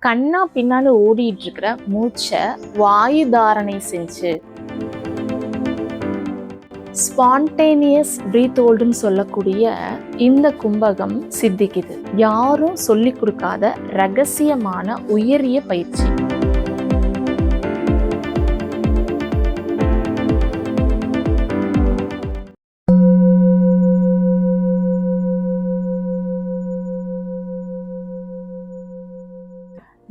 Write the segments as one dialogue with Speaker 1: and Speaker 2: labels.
Speaker 1: கண்ணா பின்னால ஓடிட்டு இருக்கிற மூச்சை வாயு தாரணை செஞ்சு ஸ்பான்டேனியஸ் பிரீத் ஹோல்டுன்னு சொல்லக்கூடிய இந்த கும்பகம் சித்திக்குது. யாரும் சொல்லி கொடுக்காத ரகசியமான உயரிய பயிற்சி.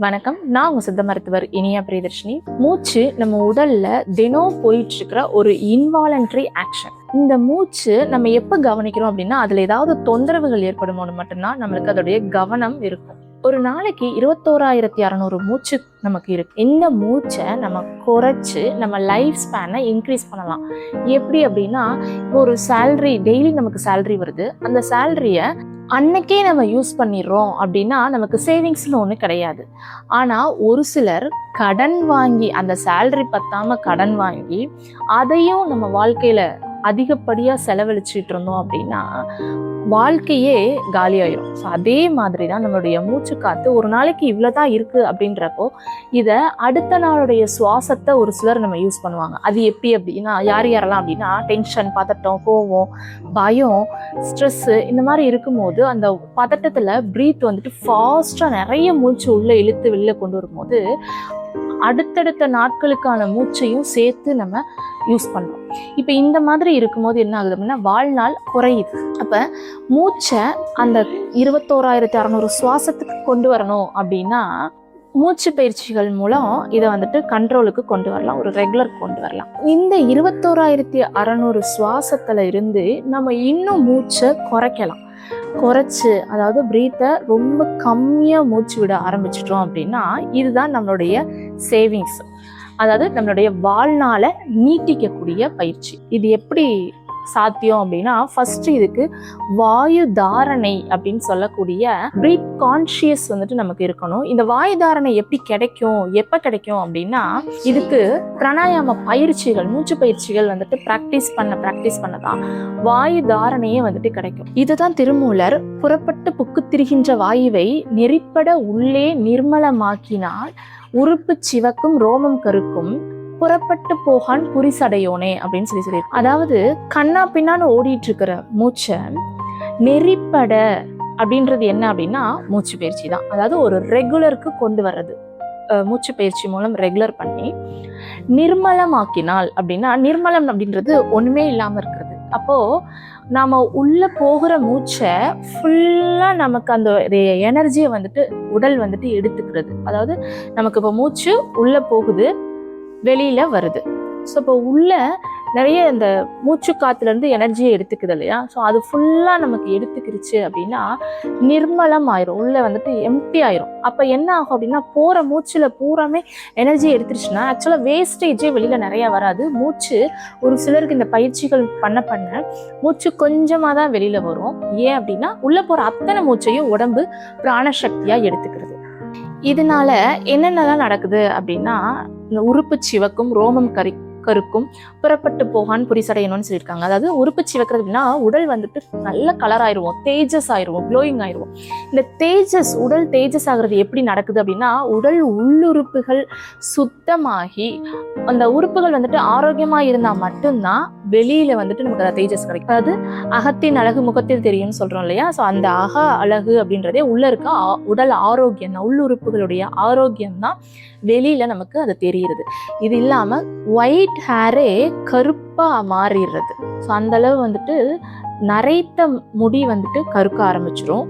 Speaker 1: வணக்கம், நான் உங்க சித்த மருத்துவர் இனியா பிரியதர்ஷினி. மூச்சு நம்ம உடல்ல தினம் போயிட்டு இருக்கிற ஒரு இன்வாலண்டரி ஆக்ஷன். இந்த மூச்சு நம்ம எப்ப கவனிக்கிறோம் அப்படின்னா அதுல ஏதாவது தொந்தரவுகள் ஏற்படும் போது மட்டும்தான் நம்மளுக்கு அதோடைய கவனம் இருக்கும். ஒரு நாளைக்கு 21,600 மூச்சு நமக்கு இருக்கு. இந்த மூச்சை நம்ம குறைச்சு நம்ம லைஃப் ஸ்பேனை இன்க்ரீஸ் பண்ணலாம். எப்படி அப்படின்னா, ஒரு சேலரி டெய்லி நமக்கு சேலரி வருது. அந்த சேலரியை அன்னைக்கே நம்ம யூஸ் பண்ணிடுறோம் அப்படின்னா நமக்கு சேவிங்ஸ்னு ஒன்று கிடையாது. ஆனால் ஒரு சிலர் கடன் வாங்கி, அந்த சேலரி பத்தாம கடன் வாங்கி அதையும் நம்ம வாழ்க்கையில அதிகப்படியாக செலவழிச்சிட்டு இருந்தோம் அப்படின்னா வாழ்க்கையே காலியாயிரும். ஸோ அதே மாதிரி தான் நம்மளுடைய மூச்சு காத்து ஒரு நாளைக்கு இவ்வளோதான் இருக்கு அப்படின்றப்போ இதை அடுத்த நாளுடைய சுவாசத்தை ஒரு சிலர் நம்ம யூஸ் பண்ணுவாங்க. அது எப்படி அப்படின்னா, யாரெல்லாம் அப்படின்னா, டென்ஷன், பதட்டம், கோவம், பயம், ஸ்ட்ரெஸ்ஸு இந்த மாதிரி இருக்கும்போது அந்த பதட்டத்தில் ப்ரீத் வந்துட்டு ஃபாஸ்ட்டாக நிறைய மூச்சு உள்ளே இழுத்து வெளில கொண்டு வரும்போது அடுத்தடுத்த நாட்களுக்கான மூச்சையும் சேர்த்து நம்ம யூஸ் பண்ணுறோம். இப்போ இந்த மாதிரி இருக்கும்போது என்ன ஆகுது அப்படின்னா வாழ்நாள் குறையுது. அப்போ மூச்சை அந்த 21,600 சுவாசத்துக்கு கொண்டு வரணும் அப்படின்னா மூச்சு பயிற்சிகள் மூலம் இதை வந்துட்டு கண்ட்ரோலுக்கு கொண்டு வரலாம், ஒரு ரெகுலர் கொண்டு வரலாம். இந்த 21,600 சுவாசத்துல இருந்து நம்ம இன்னும் மூச்சை குறைச்சு, அதாவது பிரீத்தை ரொம்ப கம்மியாக மூச்சு விட ஆரம்பிச்சிட்டோம் அப்படின்னா இதுதான் நம்மளுடைய சேவிங்ஸ், அதாவது நம்மளுடைய வாழ்நாளை நீட்டிக்கக்கூடிய பயிற்சி. இது எப்படி சாத்தியம் அப்படின்னா, ஃபர்ஸ்ட் இதுக்கு வாயு தாரணை அப்படின்னு சொல்லக்கூடிய பிரீத் கான்ஷியஸ் வந்துட்டு நமக்கு இருக்கணும். இந்த வாயு தாரணை எப்படி கிடைக்கும், எப்போ கிடைக்கும் அப்படின்னா, இதுக்கு பிராணாயாம பயிற்சிகள், மூச்சு பயிற்சிகள் வந்துட்டு ப்ராக்டிஸ் பண்ணதான் வாயு தாரணையே வந்துட்டு கிடைக்கும். இதுதான் திருமூலர் புறப்பட்டு புக்கு திரிகின்ற வாயுவை நெறிப்பட உள்ளே நிர்மலமாக்கினால் உறுப்பு சிவக்கும் ரோமம் கருக்கும் புறப்பட்டு போகான் புரிசடையோனே அப்படின்னு சொல்லி அதாவது கண்ணா பின்னான்னு ஓடிட்டு இருக்கிற மூச்சை நெறிப்பட அப்படின்றது என்ன அப்படின்னா மூச்சு பயிற்சி தான். அதாவது ஒரு ரெகுலருக்கு கொண்டு வர்றது, மூச்சு பயிற்சி மூலம் ரெகுலர் பண்ணி நிர்மலமாக்கினால் அப்படின்னா, நிர்மலம் அப்படின்றது ஒண்ணுமே இல்லாம இருக்கிறது. அப்போ நாம உள்ள போகிற மூச்சை ஃபுல்லா நமக்கு அந்த எனர்ஜியை வந்துட்டு உடல் வந்துட்டு எடுத்துக்கிறது. அதாவது நமக்கு இப்போ மூச்சு உள்ள போகுது, வெளியில வருது. ஸோ இப்போ உள்ள நிறைய இந்த மூச்சு காத்துல இருந்து எனர்ஜியை எடுத்துக்குது இல்லையா? ஸோ அது ஃபுல்லா நமக்கு எடுத்துக்கிருச்சு அப்படின்னா நிர்மலம் ஆயிரும், உள்ள வந்துட்டு எம்டி ஆயிரும். அப்ப என்ன ஆகும் அப்படின்னா, போற மூச்சுல பூராமே எனர்ஜி எடுத்துருச்சுன்னா ஆக்சுவலா வேஸ்டேஜே வெளியில நிறைய வராது. மூச்சு ஒரு சிலருக்கு இந்த பயிற்சிகள் பண்ண மூச்சு கொஞ்சமா தான் வெளியில வரும். ஏன் அப்படின்னா உள்ள போற அத்தனை மூச்சையும் உடம்பு பிராணசக்தியா எடுத்துக்கிறது. இதனால என்னென்னலாம் நடக்குது அப்படின்னா, இந்த உறுப்பு சிவக்கும் ரோமம் கருக்கும் புறப்பட்டு போகான் புரிசடையணும்னு சொல்லியிருக்காங்க. அதாவது உறுப்பு சிவக்கிறது அப்படின்னா உடல் வந்துட்டு நல்ல கலர் ஆயிடுவோம், தேஜஸ் ஆயிடுவோம், க்ளோயிங் ஆயிடுவோம். இந்த உடல் தேஜஸ் ஆகுறது எப்படி நடக்குது அப்படின்னா, உடல் உள்ளுறுப்புகள் சுத்தமாகி அந்த உறுப்புகள் வந்துட்டு ஆரோக்கியமா இருந்தா மட்டும்தான் வெளியில வந்துட்டு நமக்கு அந்த தேஜஸ் கிடைக்கும். அதாவது அகத்தின் அழகு முகத்தில் தெரியும்னு சொல்றோம் இல்லையா? ஸோ அந்த அழகு அப்படின்றதே உள்ள இருக்க உடல் ஆரோக்கியம் தான், உள்ளுறுப்புகளுடைய ஆரோக்கியம் தான் வெளியில நமக்கு அது தெரியுது. இது இல்லாம ஒயிட் ஹேரே கருப்பா மாறிடுறது. ஸோ அந்த அளவு வந்துட்டு நரைத்த முடி வந்துட்டு கருக்க ஆரம்பிச்சிரும்.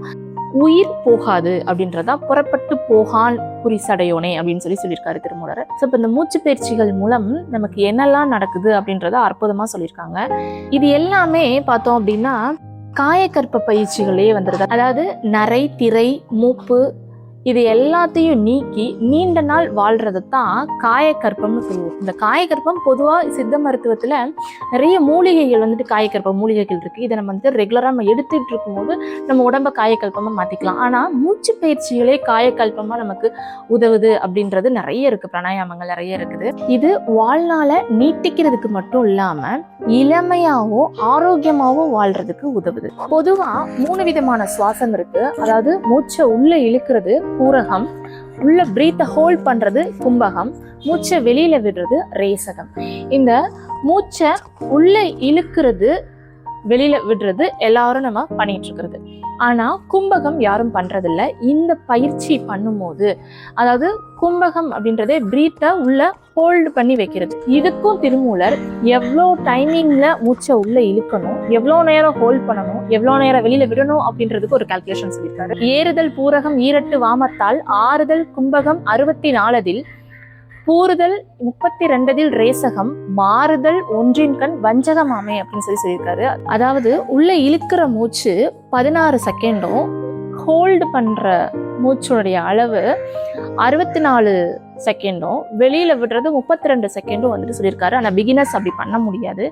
Speaker 1: உயிர் போகாது அப்படின்றதா புறப்பட்டு போகான் புரிசடையோனே அப்படின்னு சொல்லியிருக்காரு திருமூலர். ஸோ இப்போ இந்த மூச்சு பயிற்சிகள் மூலம் நமக்கு என்னெல்லாம் நடக்குது அப்படின்றத அற்புதமா சொல்லியிருக்காங்க. இது எல்லாமே பார்த்தோம் அப்படின்னா காயக்கற்ப பயிற்சிகளே வந்துருது. அதாவது நரை, திரை, மூப்பு இது எல்லாத்தையும் நீக்கி நீண்ட நாள் வாழ்றது தான் காயக்கற்பம்னு சொல்லுவோம். இந்த காயக்கற்பம் பொதுவாக சித்த மருத்துவத்தில் நிறைய மூலிகைகள் வந்துட்டு காயக்கற்ப மூலிகைகள் இருக்கு. இதை நம்ம வந்துட்டு ரெகுலராக நம்ம எடுத்துட்டு இருக்கும்போது நம்ம உடம்ப காயக்கல்பமாக மாற்றிக்கலாம். ஆனால் மூச்சு பயிற்சிகளே காயக்கல்பமாக நமக்கு உதவுது அப்படின்றது நிறைய இருக்கு, பிராணாயாமங்கள் நிறைய இருக்குது. இது வாழ்நாளை நீட்டிக்கிறதுக்கு மட்டும் இல்லாமல் இளமையாகவும் ஆரோக்கியமாகவும் வாழ்றதுக்கு உதவுது. பொதுவாக 3 விதமான சுவாசம் இருக்கு. அதாவது மூச்சை உள்ள இழுக்கிறது பூரகம், உள்ள பிரீத்தை ஹோல்ட் பண்றது கும்பகம், மூச்சை வெளியில விடுறது ரேசகம். இந்த மூச்சை உள்ள இழுக்கிறது வெளியில விடுறது எல்லாரும் நம்ம பண்ணிட்டு இருக்கிறது. ஆனா கும்பகம் யாரும் பண்றதில்ல. இந்த பயிற்சி பண்ணும்போது, அதாவது கும்பகம் அப்படின்றதே பிரீத்தை உள்ள ஹோல்டு பண்ணி வைக்கிறது. இதுக்கும் திருமூலர் எவ்வளோ டைமிங்ல மூச்சை உள்ள இழுக்கணும், எவ்வளோ நேரம் ஹோல்ட் பண்ணணும், எவ்வளோ நேரம் வெளியில விடணும் அப்படின்றதுக்கு ஒரு கால்குலேஷன் சொல்லியிருக்காரு. ஏறுதல் பூரகம் ஈரட்டு வாமத்தால், ஆறுதல் கும்பகம் 64 பூறுதல் 32 ரேசகம், மாறுதல் ஒன்றின் கண் வஞ்சகமாமே அப்படின்னு சொல்லியிருக்காரு. அதாவது உள்ள இழுக்கிற மூச்சு 16 செகண்டும், ஹோல்டு பண்ற மூச்சுடைய அளவு 64 செகண்டும், வெளியில விடுறது 32 செகண்டும் வந்துட்டு சொல்லியிருக்காரு. ஆனால் பிகினர்ஸ் அப்படி பண்ண முடியாது.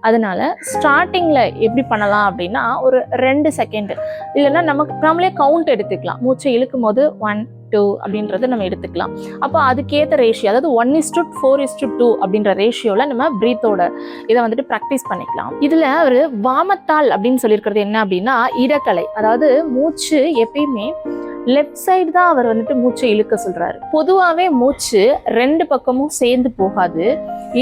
Speaker 1: அதனால ஸ்டார்டிங்ல எப்படி பண்ணலாம் அப்படின்னா, ஒரு 2 செகண்ட் இல்லைன்னா நம்மளே கவுண்ட் எடுத்துக்கலாம். மூச்சை இழுக்கும் போது 1 2 அப்படின்றத நம்ம எடுத்துக்கலாம். அப்போ அதுக்கேற்ற ரேஷியோ, அதாவது 1:4:2 அப்படின்ற ரேஷியோல நம்ம பிரீத்தோட இதை வந்துட்டு ப்ராக்டிஸ் பண்ணிக்கலாம். இதுல ஒரு வாமத்தால் அப்படின்னு சொல்லியிருக்கிறது என்ன அப்படின்னா, இடக்கலை. அதாவது மூச்சு எப்பயுமே லெஃப்ட் சைடு தான் அவர் வந்துட்டு மூச்சை இழுக்க சொல்றாரு. பொதுவாகவே மூச்சு 2 பக்கமும் சேர்ந்து போகாது,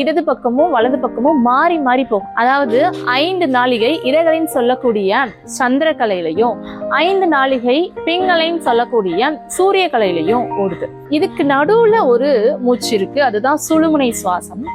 Speaker 1: இடது பக்கமும் வலது பக்கமும் மாறி மாறி போகும். அதாவது 5 நாளிகை இடகலைன்னு சொல்லக்கூடிய சந்திரக்கலையிலையும் 5 நாளிகை பிங்கலைன்னு சொல்லக்கூடிய சூரிய கலையிலையும் ஓடுது. இதுக்கு நடுவுல ஒரு மூச்சு இருக்கு, அதுதான் சுழுமுனை சுவாசம்.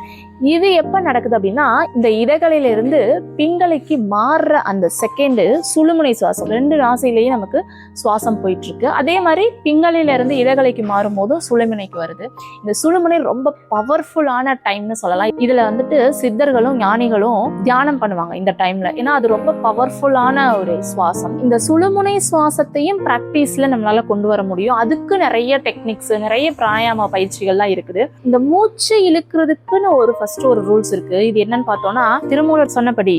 Speaker 1: இது எப்ப நடக்குது அப்படின்னா, இந்த இடகலையில இருந்து பிங்கலைக்கு மாறுற அந்த செகண்ட் சுழுமுனை சுவாசம். 2 நாசிலேயே நமக்கு சுவாசம் போயிட்டு இருக்கு. அதே மாதிரி பிங்கலையில இருந்து இடகலைக்கு மாறும் போதும் சுழுமுனைக்கு வருது. இந்த சுழுமுனை ரொம்ப பவர்ஃபுல்லான டைம்னு சொல்லலாம். இதுல வந்துட்டு சித்தர்களும் ஞானிகளும் தியானம் பண்ணுவாங்க இந்த டைம்ல. ஏன்னா அது ரொம்ப பவர்ஃபுல்லான ஒரு சுவாசம். இந்த சுழுமுனை சுவாசத்தையும் பிராக்டிஸ்ல நம்மளால கொண்டு வர முடியும். அதுக்கு நிறைய டெக்னிக்ஸ், நிறைய பிராணாயாம பயிற்சிகள்லாம் இருக்குது. இந்த மூச்சு இழுக்கிறதுக்குன்னு ஒரு ரூல்ஸ் இருக்கு. இது என்னன்னு பார்த்தோம்னா, திருமூலர் சொன்னபடி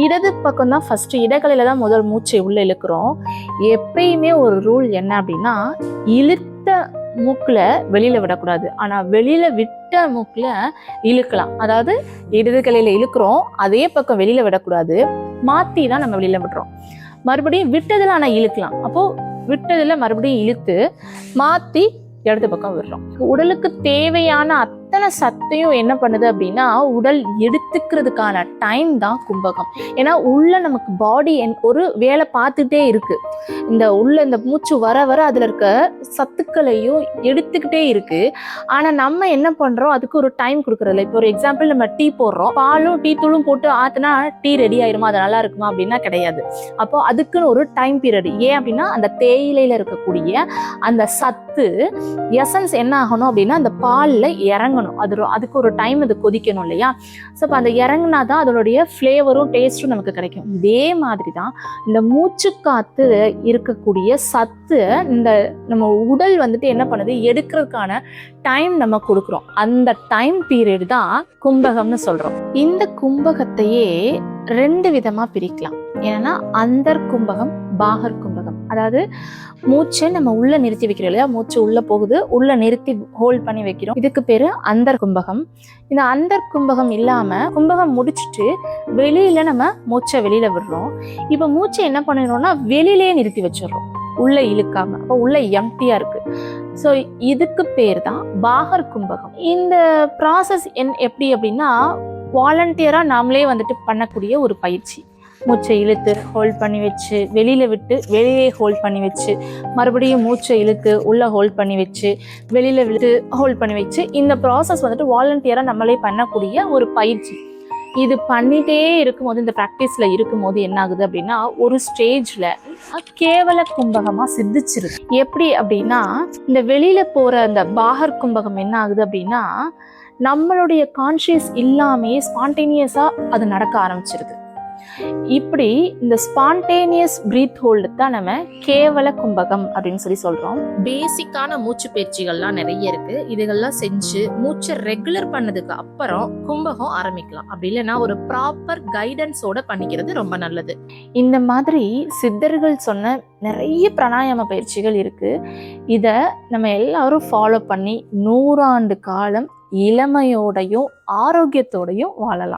Speaker 1: இடது பக்கம் தான் ஃபர்ஸ்ட், இடகலையில தான் முதல் மூச்சை உள்ள இழுக்கிறோம். எப்பயுமே ஒரு ரூல் என்ன அப்படின்னா, இழுத்த மூக்குல வெளியில விடக்கூடாது, ஆனா வெளியில விட்ட மூக்குல இழுக்கலாம். அதாவது இடது கலையில இழுக்கிறோம், அதே பக்கம் வெளியில விடக்கூடாது, மாத்தி தான் நம்ம வெளியில விடுறோம். மறுபடியும் விட்டதுல ஆனா இழுக்கலாம். அப்போ விட்டதுல மறுபடியும் இழுத்து மாத்தி இடது பக்கம் விடுறோம். உடலுக்கு தேவையான அத்தனை சத்தையும் என்ன பண்ணுது அப்படின்னா, உடல் எடுத்துக்கிறதுக்கான டைம் தான் கும்பகம். ஏன்னா உள்ள நமக்கு பாடி ஒரு வேலை பார்த்துட்டே இருக்கு. இந்த மூச்சு வர வர அதுல இருக்க சத்துக்களையும் எடுத்துக்கிட்டே இருக்கு. ஆனா நம்ம என்ன பண்றோம், அதுக்கு ஒரு டைம் கொடுக்கறதில்ல. இப்போ ஒரு எக்ஸாம்பிள், நம்ம டீ போடுறோம், பாலும் டீ தூளும் போட்டு ஆத்துனா டீ ரெடி ஆயிருமா, அது நல்லா இருக்குமா அப்படின்னா கிடையாது. அப்போ அதுக்குன்னு ஒரு டைம் பீரியட். ஏன் அப்படின்னா, அந்த தேயிலையில இருக்கக்கூடிய அந்த சத்து எசன்ஸ் என்ன ஆகணும் அப்படின்னா, அந்த பால்ல இறங்கணும். அதுக்கு ஒரு டைம் அது கொதிக்கணும் இல்லையா? ஸோ இப்போ அந்த இறங்குனாதான் அதனுடைய ஃப்ளேவரும் டேஸ்ட்டும் நமக்கு கிடைக்கும். இதே மாதிரி தான் இந்த மூச்சு காத்து இருக்கக்கூடிய சத்து இந்த நம்ம உடல் வந்துட்டு என்ன பண்ணுது, எடுக்கிறதுக்கான டைம் நம்ம கொடுக்குறோம். அந்த டைம் பீரியட் தான் கும்பகம்னு சொல்றோம். இந்த கும்பகத்தையே 2 விதமா பிரிக்கலாம். ஏன்னா அந்தர் கும்பகம், பாகர் கும்பகம். அதாவது மூச்சை நம்ம உள்ள நிறுத்தி வைக்கிறோம் இல்லையா, மூச்சு உள்ள போகுது, உள்ள நிறுத்தி ஹோல்ட் பண்ணி வைக்கிறோம். இதுக்கு பேரு அந்தர் கும்பகம். இந்த அந்தர் கும்பகம் இல்லாம கும்பகம் முடிச்சுட்டு வெளியில நம்ம மூச்சை வெளியில விடுறோம். இப்ப மூச்சை என்ன பண்ணிடுறோம்னா, வெளியிலேயே நிறுத்தி வச்சிடறோம், உள்ள இழுக்காம. அப்போ உள்ள எம்டியா இருக்கு. ஸோ இதுக்கு பேர் தான் பாகர் கும்பகம். இந்த ப்ராசஸ் எப்படி அப்படின்னா, வாலண்டியரா நாமளே வந்துட்டு பண்ணக்கூடிய ஒரு பயிற்சி. மூச்சை இழுத்து ஹோல்ட் பண்ணி வச்சு, வெளியில விட்டு வெளியே ஹோல்ட் பண்ணி வச்சு, மறுபடியும் மூச்சை இழுத்து உள்ள ஹோல்ட் பண்ணி வச்சு, வெளியில விட்டு ஹோல்ட் பண்ணி வச்சு, இந்த ப்ராசஸ் வந்துட்டு வாலண்டியரா நம்மளே பண்ணக்கூடிய ஒரு பயிற்சி. இது பண்ணிட்டே இருக்கும்போது, இந்த ப்ராக்டிஸ்ல இருக்கும்போது என்ன ஆகுது அப்படின்னா, ஒரு ஸ்டேஜ்ல கேவல கும்பகமா சித்திச்சிருது. எப்படி அப்படின்னா, இந்த வெளியில போற அந்த பாகர் கும்பகம் என்ன ஆகுது அப்படின்னா, நம்மளுடைய கான்சியஸ் இல்லாமையே ஸ்பான்டேனியஸா அது நடக்க ஆரம்பிச்சிருது. இப்படி இந்த ஸ்பான்டேனியஸ் பிரீத் ஹோல்டு தான் நம்ம கேவல கும்பகம் அப்படின்னு சொல்றோம். பேசிக்கான மூச்சு பயிற்சிகள்லாம் நிறைய இருக்கு. இதுகள்லாம் செஞ்சு மூச்சை ரெகுலர் பண்ணதுக்கு அப்புறம் கும்பகம் ஆரம்பிக்கலாம். அப்படி இல்லைன்னா ஒரு ப்ராப்பர் கைடன்ஸோட பண்ணிக்கிறது ரொம்ப நல்லது. இந்த மாதிரி சித்தர்கள் சொன்ன நிறைய பிராணாயாம பயிற்சிகள் இருக்கு. இத நம்ம எல்லாரும் ஃபாலோ பண்ணி 100 ஆண்டு காலம் இளமையோடையும் ஆரோக்கியத்தோடையும் வாழலாம்.